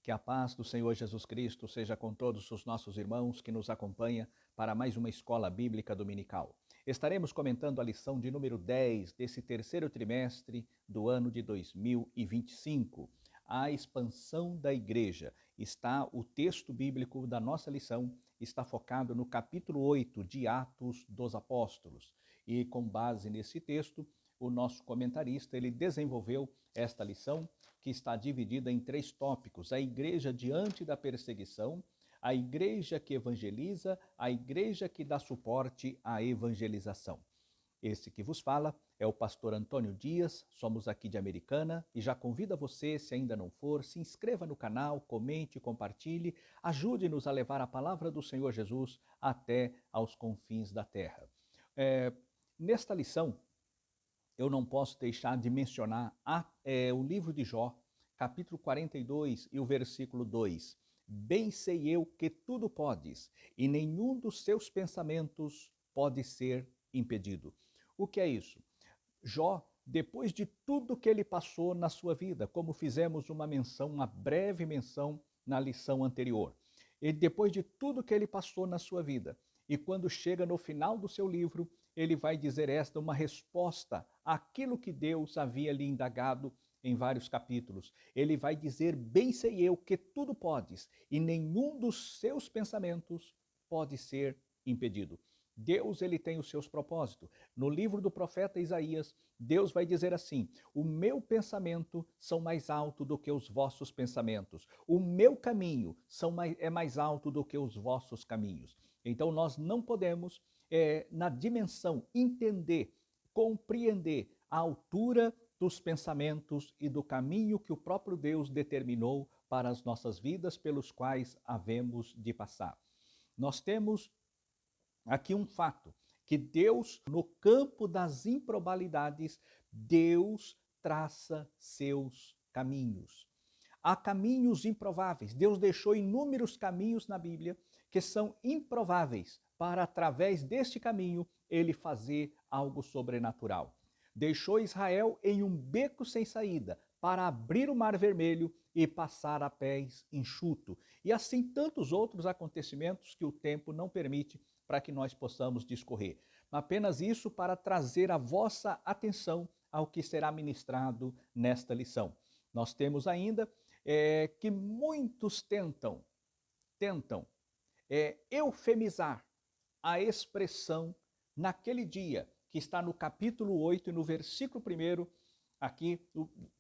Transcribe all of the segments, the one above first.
Que a paz do Senhor Jesus Cristo seja com todos os nossos irmãos que nos acompanham para mais uma escola bíblica dominical. Estaremos comentando a lição de número 10 desse terceiro trimestre do ano de 2025. A expansão da igreja. O texto bíblico da nossa lição está focado no capítulo 8 de Atos dos Apóstolos. E com base nesse texto, o nosso comentarista, ele desenvolveu esta lição que está dividida em 3 tópicos: a igreja diante da perseguição, a igreja que evangeliza, a igreja que dá suporte à evangelização. Esse que vos fala é o pastor Antônio Dias, somos aqui de Americana e já convido a você, se ainda não for, se inscreva no canal, comente, compartilhe, ajude-nos a levar a palavra do Senhor Jesus até aos confins da terra. Nesta lição, eu não posso deixar de mencionar o livro de Jó, capítulo 42 e o versículo 2. Bem sei eu que tudo podes, e nenhum dos seus pensamentos pode ser impedido. O que é isso? Jó, depois de tudo que ele passou na sua vida, como fizemos uma breve menção na lição anterior, e depois de tudo que ele passou na sua vida, e quando chega no final do seu livro, ele vai dizer uma resposta àquilo que Deus havia lhe indagado em vários capítulos. Ele vai dizer: bem sei eu que tudo podes, e nenhum dos seus pensamentos pode ser impedido. Deus, ele tem os seus propósitos. No livro do profeta Isaías, Deus vai dizer assim: o meu pensamento são mais alto do que os vossos pensamentos. O meu caminho é mais alto do que os vossos caminhos. Então nós não podemos, na dimensão, entender, compreender a altura dos pensamentos e do caminho que o próprio Deus determinou para as nossas vidas, pelos quais havemos de passar. Nós temos aqui um fato, que Deus, no campo das improbabilidades, Deus traça seus caminhos. Há caminhos improváveis. Deus deixou inúmeros caminhos na Bíblia que são improváveis para, através deste caminho, ele fazer algo sobrenatural. Deixou Israel em um beco sem saída para abrir o Mar Vermelho e passar a pés enxuto. E assim tantos outros acontecimentos que o tempo não permite para que nós possamos discorrer. Apenas isso para trazer a vossa atenção ao que será ministrado nesta lição. Nós temos ainda que muitos tentam eufemizar a expressão naquele dia, que está no capítulo 8 e no versículo 1 aqui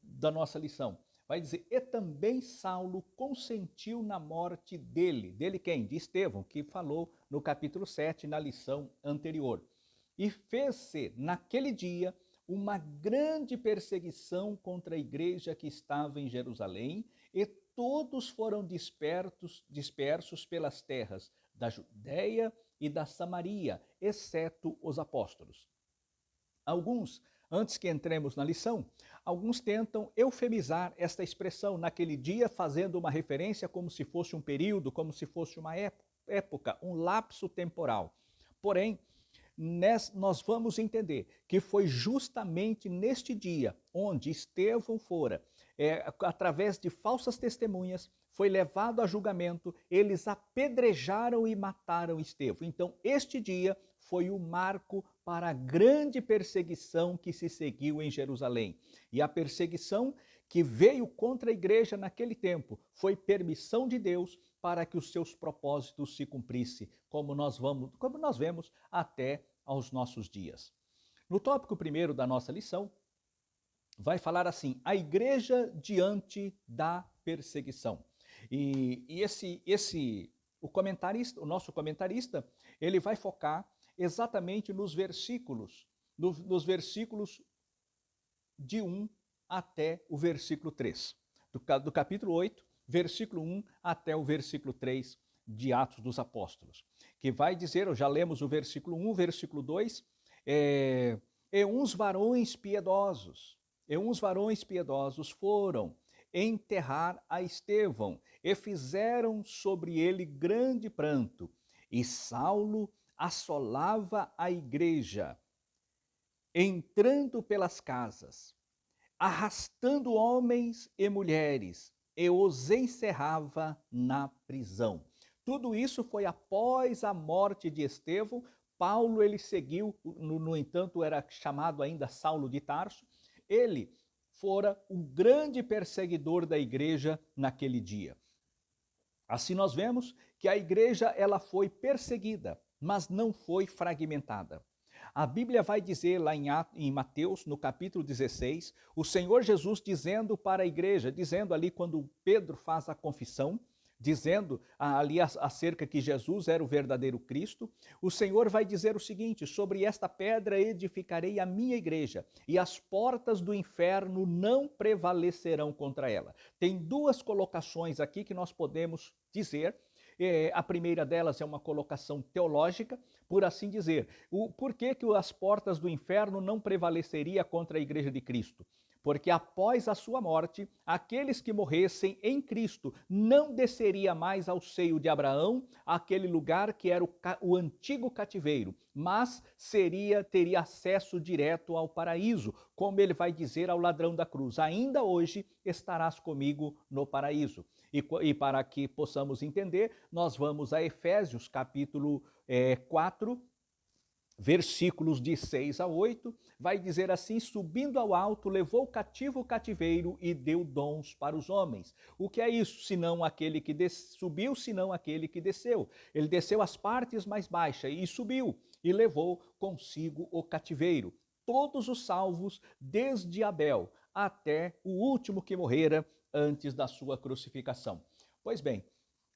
da nossa lição. Vai dizer: e também Saulo consentiu na morte dele. Dele quem? De Estevão, que falou no capítulo 7, na lição anterior. E fez-se naquele dia uma grande perseguição contra a igreja que estava em Jerusalém, e todos foram dispersos pelas terras da Judéia e da Samaria, exceto os apóstolos. Alguns, antes que entremos na lição, alguns tentam eufemizar esta expressão naquele dia, fazendo uma referência como se fosse um período, como se fosse uma época, um lapso temporal. Porém, nós vamos entender que foi justamente neste dia onde Estevão fora, através de falsas testemunhas, foi levado a julgamento, eles apedrejaram e mataram Estevão. Então, este dia foi o marco para a grande perseguição que se seguiu em Jerusalém. E a perseguição que veio contra a igreja naquele tempo foi permissão de Deus para que os seus propósitos se cumprissem, como nós vemos até aos nossos dias. No tópico 1 da nossa lição, vai falar assim: a igreja diante da perseguição. O nosso comentarista, ele vai focar exatamente nos versículos de 1 até o versículo 3, do capítulo 8, versículo 1 até o versículo 3 de Atos dos Apóstolos, que vai dizer, já lemos o versículo 1, versículo 2, e uns varões piedosos foram enterrar a Estevão e fizeram sobre ele grande pranto. E Saulo assolava a igreja, entrando pelas casas, arrastando homens e mulheres, e os encerrava na prisão. Tudo isso foi após a morte de Estevão. Paulo, ele seguiu, no entanto, era chamado ainda Saulo de Tarso. Ele fora um grande perseguidor da igreja naquele dia. Assim nós vemos que a igreja ela foi perseguida, mas não foi fragmentada. A Bíblia vai dizer lá em Mateus, no capítulo 16, o Senhor Jesus dizendo para a igreja, dizendo ali quando Pedro faz a confissão, dizendo ali acerca que Jesus era o verdadeiro Cristo, o Senhor vai dizer o seguinte: sobre esta pedra edificarei a minha igreja, e as portas do inferno não prevalecerão contra ela. Tem duas colocações aqui que nós podemos dizer. A primeira delas é uma colocação teológica, por assim dizer. Por que as portas do inferno não prevaleceriam contra a igreja de Cristo? Porque após a sua morte, aqueles que morressem em Cristo não desceria mais ao seio de Abraão, aquele lugar que era o antigo cativeiro, mas teria acesso direto ao paraíso, como ele vai dizer ao ladrão da cruz: ainda hoje estarás comigo no paraíso. E para que possamos entender, nós vamos a Efésios capítulo 4, versículos de 6 a 8, vai dizer assim: subindo ao alto, levou cativo o cativeiro e deu dons para os homens. O que é isso? Senão aquele que subiu, senão aquele que desceu. Ele desceu às partes mais baixas e subiu, e levou consigo o cativeiro. Todos os salvos, desde Abel até o último que morrera antes da sua crucificação. Pois bem,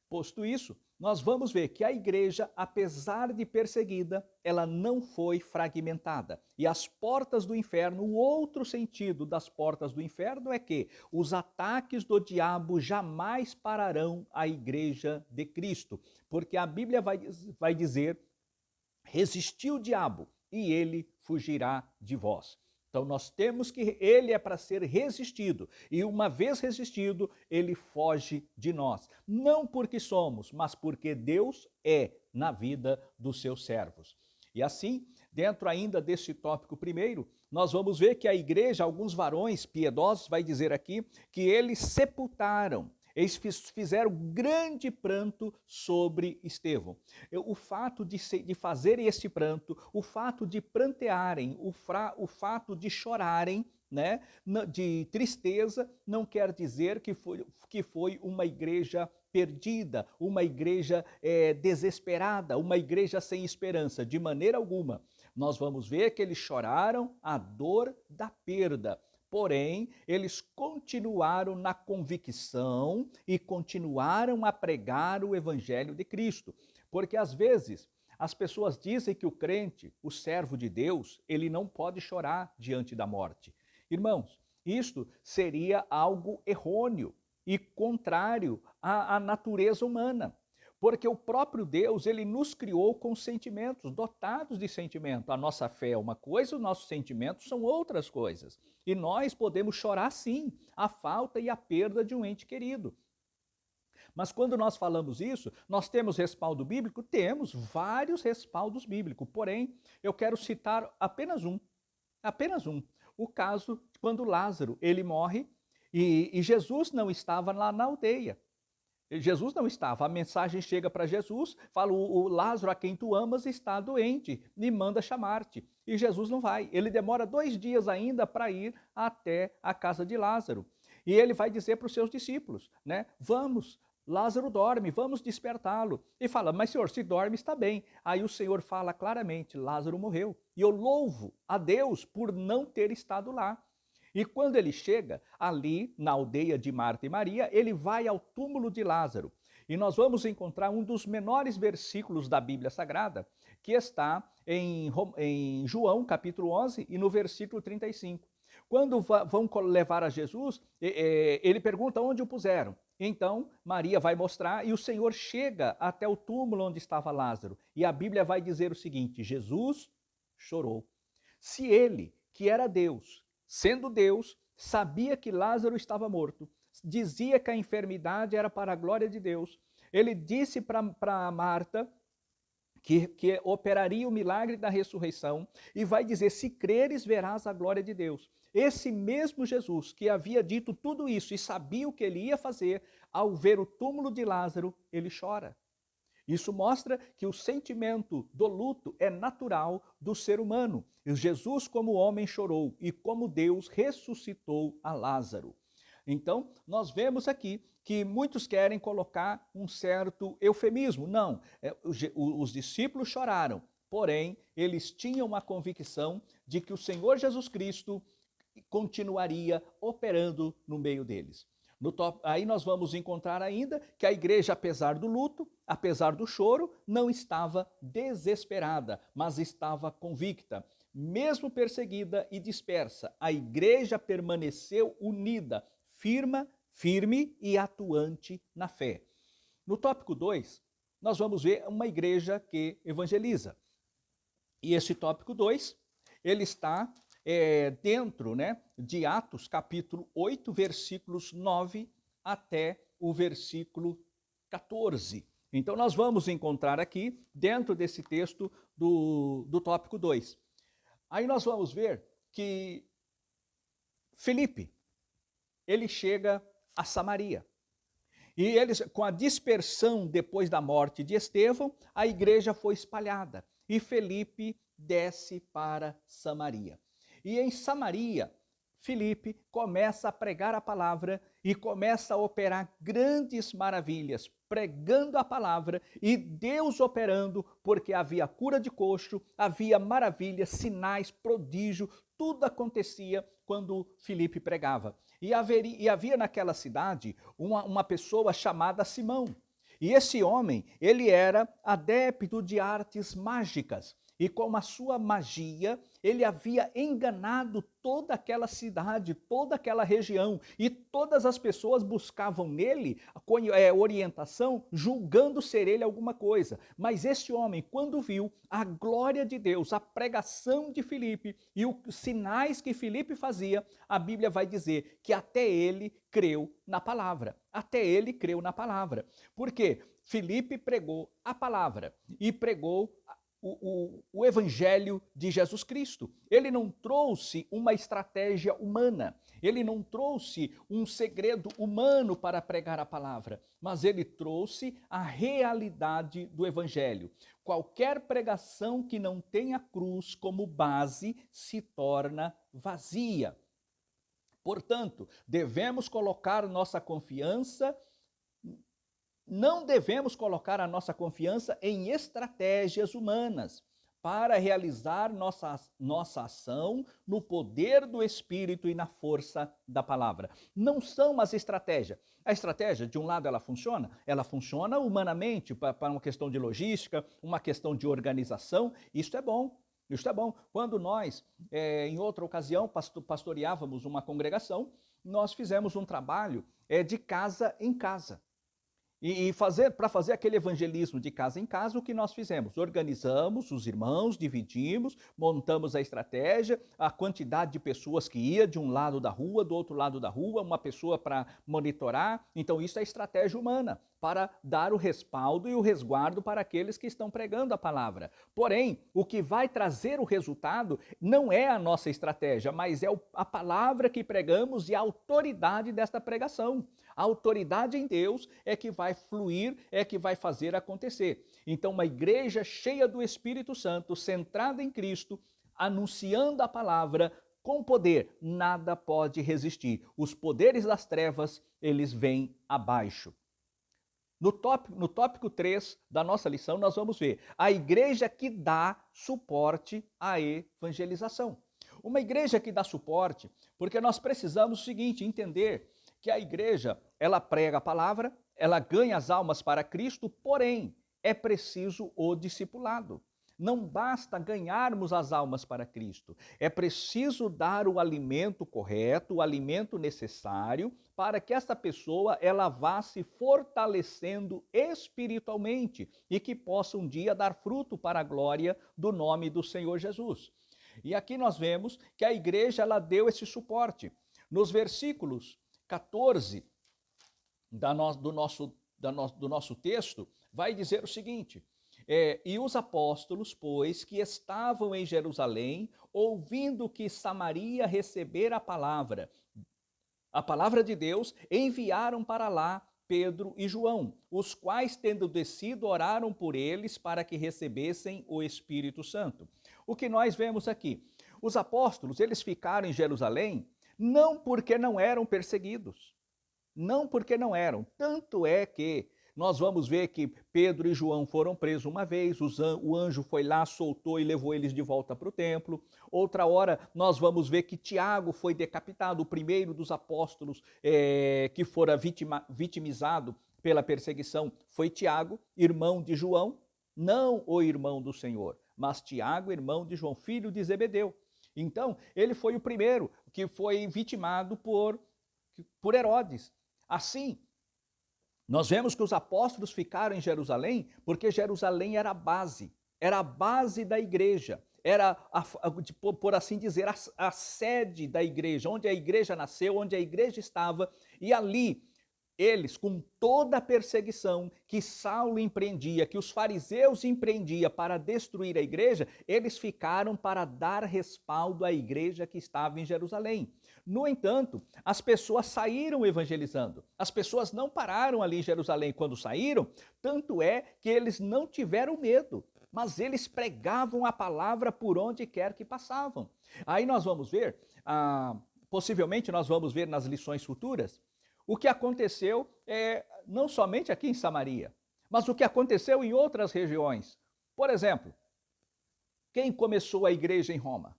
posto isso, nós vamos ver que a igreja, apesar de perseguida, ela não foi fragmentada. E as portas do inferno, o outro sentido das portas do inferno é que os ataques do diabo jamais pararão a igreja de Cristo. Porque a Bíblia vai dizer: resistiu o diabo e ele fugirá de vós. Então nós temos que, ele é para ser resistido, e uma vez resistido, ele foge de nós. Não porque somos, mas porque Deus é na vida dos seus servos. E assim, dentro ainda desse tópico primeiro, nós vamos ver que a igreja, alguns varões piedosos, vai dizer aqui, que eles sepultaram, eles fizeram grande pranto sobre Estevão. O fato de fazerem esse pranto, o fato de prantearem, o fato de chorarem, né, de tristeza, não quer dizer que foi uma igreja perdida, uma igreja desesperada, uma igreja sem esperança, de maneira alguma. Nós vamos ver que eles choraram a dor da perda. Porém, eles continuaram na convicção e continuaram a pregar o Evangelho de Cristo. Porque às vezes as pessoas dizem que o crente, o servo de Deus, ele não pode chorar diante da morte. Irmãos, isto seria algo errôneo e contrário à natureza humana. Porque o próprio Deus, ele nos criou com sentimentos, dotados de sentimento. A nossa fé é uma coisa, os nossos sentimentos são outras coisas. E nós podemos chorar, sim, a falta e a perda de um ente querido. Mas quando nós falamos isso, nós temos respaldo bíblico? Temos vários respaldos bíblicos. Porém, eu quero citar apenas um. O caso quando Lázaro, ele morre e Jesus não estava lá na aldeia. Jesus não estava. A mensagem chega para Jesus, fala: o Lázaro a quem tu amas está doente, me manda chamar-te. E Jesus não vai. Ele demora 2 dias ainda para ir até a casa de Lázaro. E ele vai dizer para os seus discípulos, né? Vamos, Lázaro dorme, vamos despertá-lo. E fala: mas Senhor, se dorme está bem. Aí o Senhor fala claramente: Lázaro morreu. E eu louvo a Deus por não ter estado lá. E quando ele chega ali na aldeia de Marta e Maria, ele vai ao túmulo de Lázaro. E nós vamos encontrar um dos menores versículos da Bíblia Sagrada, que está em João, capítulo 11, e no versículo 35. Quando vão levar a Jesus, ele pergunta onde o puseram. Então, Maria vai mostrar e o Senhor chega até o túmulo onde estava Lázaro. E a Bíblia vai dizer o seguinte: Jesus chorou. Se ele, que era Deus, sendo Deus, sabia que Lázaro estava morto, dizia que a enfermidade era para a glória de Deus. Ele disse para Marta que operaria o milagre da ressurreição, e vai dizer: se creres, verás a glória de Deus. Esse mesmo Jesus que havia dito tudo isso e sabia o que ele ia fazer, ao ver o túmulo de Lázaro, ele chora. Isso mostra que o sentimento do luto é natural do ser humano. E Jesus, como homem, chorou, e como Deus, ressuscitou a Lázaro. Então, nós vemos aqui que muitos querem colocar um certo eufemismo. Não, os discípulos choraram, porém, eles tinham a convicção de que o Senhor Jesus Cristo continuaria operando no meio deles. Aí nós vamos encontrar ainda que a igreja, apesar do luto, apesar do choro, não estava desesperada, mas estava convicta. Mesmo perseguida e dispersa, a igreja permaneceu unida, firme e atuante na fé. No tópico 2, nós vamos ver uma igreja que evangeliza. E esse tópico 2, ele está dentro, de Atos, capítulo 8, versículos 9 até o versículo 14. Então, nós vamos encontrar aqui, dentro desse texto do tópico 2. Aí nós vamos ver que Filipe, ele chega a Samaria. E eles, com a dispersão depois da morte de Estevão, a igreja foi espalhada. E Filipe desce para Samaria. E em Samaria, Filipe começa a pregar a palavra e começa a operar grandes maravilhas, pregando a palavra e Deus operando, porque havia cura de coxo, havia maravilhas, sinais, prodígio, tudo acontecia quando Filipe pregava. E havia naquela cidade uma pessoa chamada Simão. E esse homem, ele era adepto de artes mágicas. E com a sua magia, ele havia enganado toda aquela cidade, toda aquela região. E todas as pessoas buscavam nele orientação, julgando ser ele alguma coisa. Mas esse homem, quando viu a glória de Deus, a pregação de Filipe e os sinais que Filipe fazia, a Bíblia vai dizer que até ele creu na palavra. Até ele creu na palavra. Por quê? Filipe pregou a palavra e pregou o evangelho de Jesus Cristo. Ele não trouxe uma estratégia humana, ele não trouxe um segredo humano para pregar a palavra, mas ele trouxe a realidade do evangelho. Qualquer pregação que não tenha cruz como base se torna vazia. Portanto, devemos colocar nossa confiança. Não devemos colocar a nossa confiança em estratégias humanas para realizar nossa ação no poder do Espírito e na força da palavra. Não são as estratégias. A estratégia, de um lado, ela funciona humanamente, para uma questão de logística, uma questão de organização. Isso é bom. Isso é bom. Quando nós, em outra ocasião, pastoreávamos uma congregação, nós fizemos um trabalho de casa em casa. E para fazer aquele evangelismo de casa em casa, o que nós fizemos? Organizamos os irmãos, dividimos, montamos a estratégia, a quantidade de pessoas que ia de um lado da rua, do outro lado da rua, uma pessoa para monitorar. Então isso é estratégia humana, para dar o respaldo e o resguardo para aqueles que estão pregando a palavra. Porém, o que vai trazer o resultado não é a nossa estratégia, mas é a palavra que pregamos e a autoridade desta pregação. A autoridade em Deus é que vai fluir, é que vai fazer acontecer. Então, uma igreja cheia do Espírito Santo, centrada em Cristo, anunciando a palavra com poder, nada pode resistir. Os poderes das trevas, eles vêm abaixo. No tópico 3 da nossa lição, nós vamos ver a igreja que dá suporte à evangelização. Uma igreja que dá suporte, porque nós precisamos o seguinte, entender que a igreja, ela prega a palavra, ela ganha as almas para Cristo, porém, é preciso o discipulado. Não basta ganharmos as almas para Cristo, é preciso dar o alimento correto, o alimento necessário para que essa pessoa ela vá se fortalecendo espiritualmente e que possa um dia dar fruto para a glória do nome do Senhor Jesus. E aqui nós vemos que a igreja ela deu esse suporte. Nos versículos 14 do nosso texto, vai dizer o seguinte: E os apóstolos, pois, que estavam em Jerusalém, ouvindo que Samaria recebera a palavra de Deus, enviaram para lá Pedro e João, os quais, tendo descido, oraram por eles para que recebessem o Espírito Santo. O que nós vemos aqui? Os apóstolos, eles ficaram em Jerusalém não porque não eram perseguidos, não porque não eram. Tanto é que nós vamos ver que Pedro e João foram presos uma vez, o anjo foi lá, soltou e levou eles de volta para o templo. Outra hora, nós vamos ver que Tiago foi decapitado, o primeiro dos apóstolos que fora vitimizado pela perseguição foi Tiago, irmão de João, não o irmão do Senhor, mas Tiago, irmão de João, filho de Zebedeu. Então, ele foi o primeiro que foi vitimado por Herodes. Assim, nós vemos que os apóstolos ficaram em Jerusalém porque Jerusalém era a base da igreja, era, por assim dizer, a sede da igreja, onde a igreja nasceu, onde a igreja estava, e ali eles, com toda a perseguição que Saulo empreendia, que os fariseus empreendiam para destruir a igreja, eles ficaram para dar respaldo à igreja que estava em Jerusalém. No entanto, as pessoas saíram evangelizando. As pessoas não pararam ali em Jerusalém quando saíram, tanto é que eles não tiveram medo, mas eles pregavam a palavra por onde quer que passavam. Aí nós vamos ver, possivelmente nós vamos ver nas lições futuras, o que aconteceu não somente aqui em Samaria, mas o que aconteceu em outras regiões. Por exemplo, quem começou a igreja em Roma?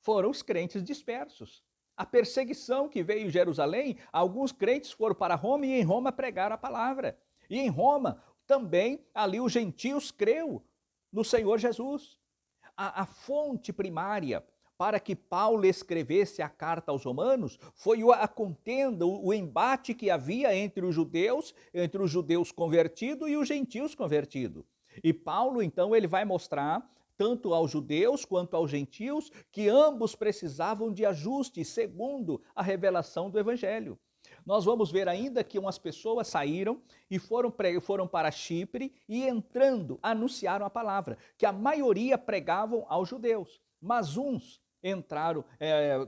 Foram os crentes dispersos. A perseguição que veio em Jerusalém, alguns crentes foram para Roma e em Roma pregaram a palavra. E em Roma também ali os gentios creu no Senhor Jesus. A fonte primária para que Paulo escrevesse a carta aos Romanos foi a contenda, o embate que havia entre os judeus convertidos e os gentios convertidos. E Paulo, então, ele vai mostrar, tanto aos judeus quanto aos gentios, que ambos precisavam de ajuste segundo a revelação do Evangelho. Nós vamos ver ainda que umas pessoas saíram e foram para Chipre e entrando anunciaram a palavra, que a maioria pregavam aos judeus, mas uns entraram,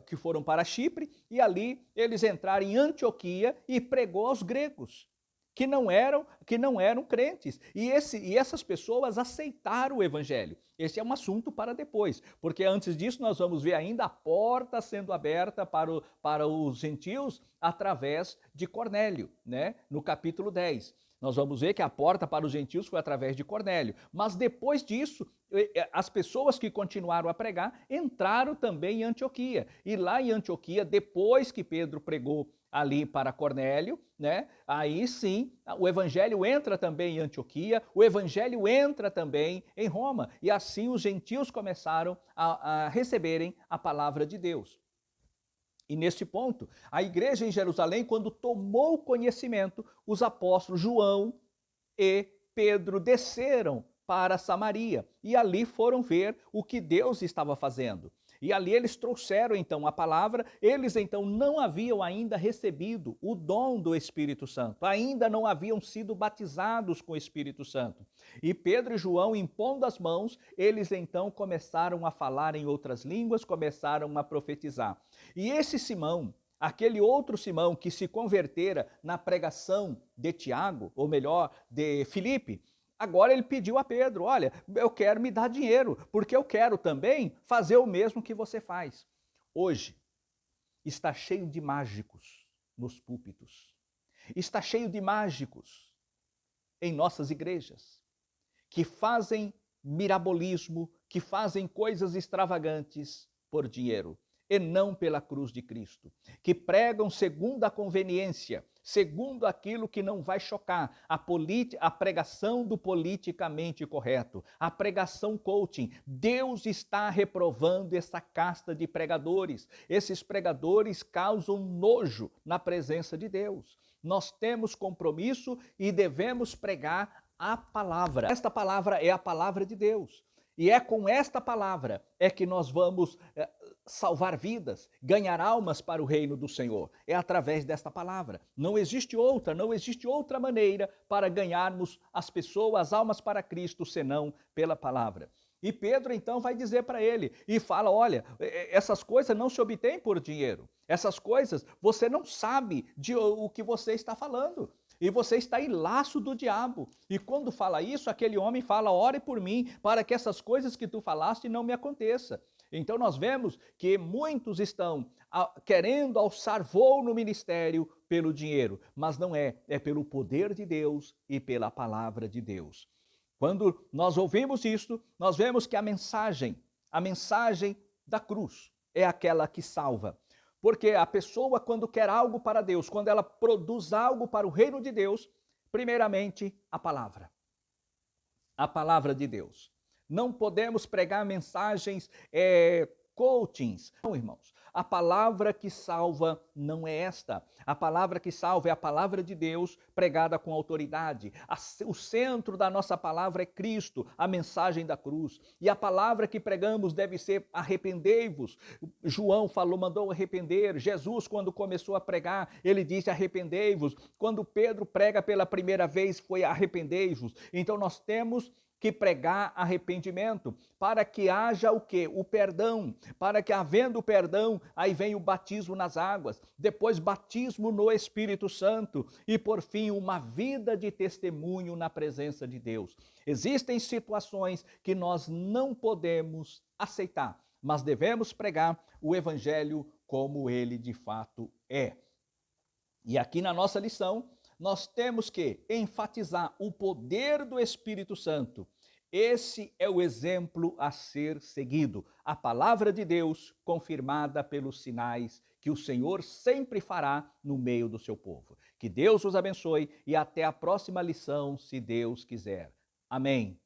que foram para Chipre, e ali eles entraram em Antioquia e pregou aos gregos, que não eram crentes. E essas pessoas aceitaram o evangelho. Esse é um assunto para depois, porque antes disso nós vamos ver ainda a porta sendo aberta para os gentios através de Cornélio, né? No capítulo 10. Nós vamos ver que a porta para os gentios foi através de Cornélio. Mas depois disso, as pessoas que continuaram a pregar entraram também em Antioquia. E lá em Antioquia, depois que Pedro pregou ali para Cornélio, né? Aí sim, o evangelho entra também em Antioquia, o evangelho entra também em Roma. E assim os gentios começaram a receberem a palavra de Deus. E neste ponto, a igreja em Jerusalém, quando tomou conhecimento, os apóstolos João e Pedro desceram para Samaria e ali foram ver o que Deus estava fazendo. E ali eles trouxeram então a palavra, eles então não haviam ainda recebido o dom do Espírito Santo, ainda não haviam sido batizados com o Espírito Santo. E Pedro e João, impondo as mãos, eles então começaram a falar em outras línguas, começaram a profetizar. E esse Simão, aquele outro Simão que se convertera na pregação de Tiago, ou melhor, de Filipe, agora ele pediu a Pedro, olha, eu quero me dar dinheiro, porque eu quero também fazer o mesmo que você faz. Hoje, está cheio de mágicos nos púlpitos. Está cheio de mágicos em nossas igrejas, que fazem mirabolismo, que fazem coisas extravagantes por dinheiro, e não pela cruz de Cristo, que pregam segundo a conveniência, segundo aquilo que não vai chocar, a pregação do politicamente correto, a pregação coaching. Deus está reprovando essa casta de pregadores. Esses pregadores causam nojo na presença de Deus. Nós temos compromisso e devemos pregar a palavra. Esta palavra é a palavra de Deus. E é com esta palavra que nós vamos salvar vidas, ganhar almas para o reino do Senhor. É através desta palavra. Não existe outra maneira para ganharmos as pessoas, as almas para Cristo, senão pela palavra. E Pedro então vai dizer para ele e fala: olha, essas coisas não se obtêm por dinheiro. Essas coisas você não sabe o que você está falando. E você está em laço do diabo. E quando fala isso, aquele homem fala: ore por mim, para que essas coisas que tu falaste não me aconteça. Então nós vemos que muitos estão querendo alçar voo no ministério pelo dinheiro, mas não é pelo poder de Deus e pela palavra de Deus. Quando nós ouvimos isto, nós vemos que a mensagem da cruz é aquela que salva. Porque a pessoa, quando quer algo para Deus, quando ela produz algo para o reino de Deus, primeiramente a palavra de Deus. Não podemos pregar mensagens coachings. Não, irmãos. A palavra que salva não é esta. A palavra que salva é a palavra de Deus pregada com autoridade. O centro da nossa palavra é Cristo, a mensagem da cruz. E a palavra que pregamos deve ser: arrependei-vos. João mandou arrepender. Jesus, quando começou a pregar, ele disse: arrependei-vos. Quando Pedro prega pela primeira vez, foi: arrependei-vos. Então nós temos que pregar arrependimento, para que haja o quê? O perdão, para que havendo o perdão, aí vem o batismo nas águas, depois batismo no Espírito Santo e por fim uma vida de testemunho na presença de Deus. Existem situações que nós não podemos aceitar, mas devemos pregar o evangelho como ele de fato é. E aqui na nossa lição, nós temos que enfatizar o poder do Espírito Santo. Esse é o exemplo a ser seguido. A palavra de Deus confirmada pelos sinais que o Senhor sempre fará no meio do seu povo. Que Deus os abençoe e até a próxima lição, se Deus quiser. Amém.